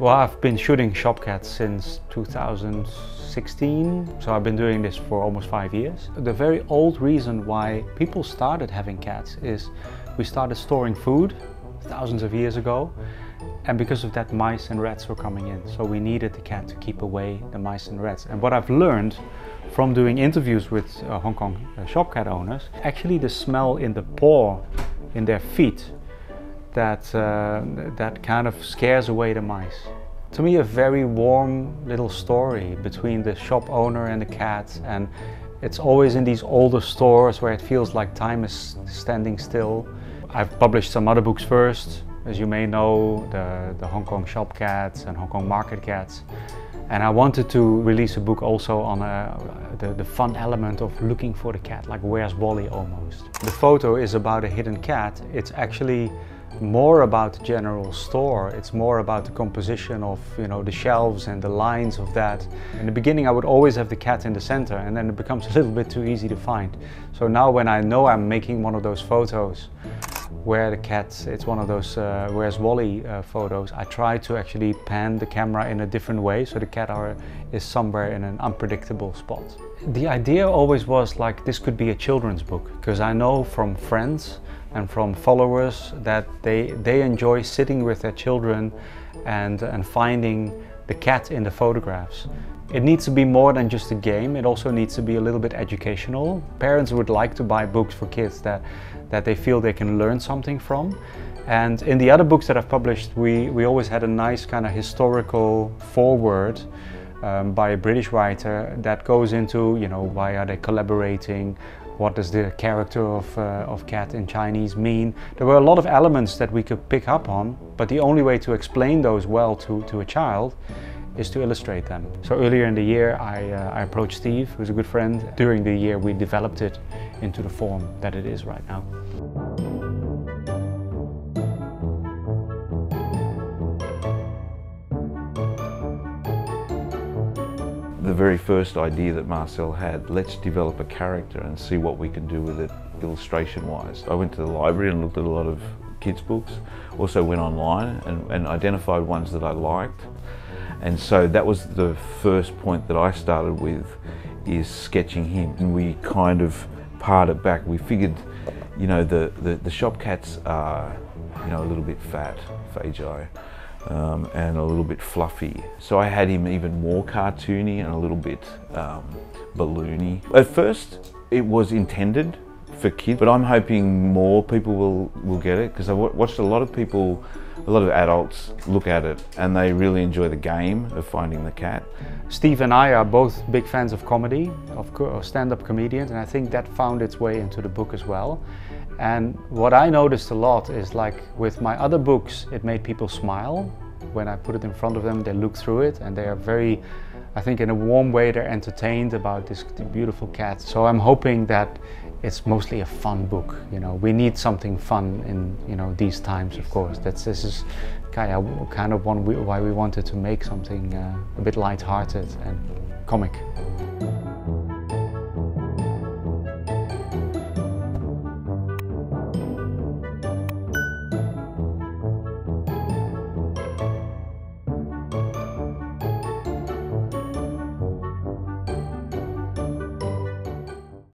Well, I've been shooting shop cats since 2016, so I've been doing this for almost 5 years. The very old reason why people started having cats is we started storing food thousands of years ago, and because of that mice and rats were coming in, so we needed the cat to keep away the mice and rats. And what I've learned from doing interviews with Hong Kong shop cat owners, actually the smell in the paw, in their feet, that kind of scares away the mice. To me, a very warm little story between the shop owner and the cat, and it's always in these older stores where it feels like time is standing still. I've published some other books first, as you may know, the Hong Kong shop cats and Hong Kong market cats. And I wanted to release a book also on the fun element of looking for the cat, like Where's Wally almost. The photo is about a hidden cat. It's actually more about the general store. It's more about the composition of, you know, the shelves and the lines of that. In the beginning I would always have the cat in the center, and then it becomes a little bit too easy to find. So now when I know I'm making one of those photos where the cat, it's one of those Where's Wally photos, I try to actually pan the camera in a different way so the cat is somewhere in an unpredictable spot. The idea always was like this could be a children's book, because I know from friends and from followers that they enjoy sitting with their children and finding the cat in the photographs. It needs to be more than just a game, it also needs to be a little bit educational. Parents would like to buy books for kids that they feel they can learn something from. And in the other books that I've published, we always had a nice kind of historical foreword by a British writer that goes into, you know, why are they collaborating? What does the character of cat in Chinese mean? There were a lot of elements that we could pick up on, but the only way to explain those well to a child is to illustrate them. So earlier in the year I approached Steve, who's a good friend. During the year we developed it into the form that it is right now. The very first idea that Marcel had, let's develop a character and see what we can do with it illustration-wise. I went to the library and looked at a lot of kids' books, also went online and identified ones that I liked. And so that was the first point that I started with, is sketching him. And we kind of pared it back. We figured, you know, the shop cats are, you know, a little bit fat, Fajai. And a little bit fluffy. So I had him even more cartoony and a little bit balloony. At first it was intended for kids, but I'm hoping more people will get it, because I watched a lot of adults look at it and they really enjoy the game of finding the cat. Steve and I are both big fans of comedy, of stand-up comedians, and I think that found its way into the book as well. And what I noticed a lot is, like with my other books, it made people smile. When I put it in front of them, they look through it and they are very, I think in a warm way, they're entertained about this beautiful cat. So I'm hoping that it's mostly a fun book. You know, we need something fun in, you know, these times, of course. This is kind of why we wanted to make something a bit light-hearted and comic.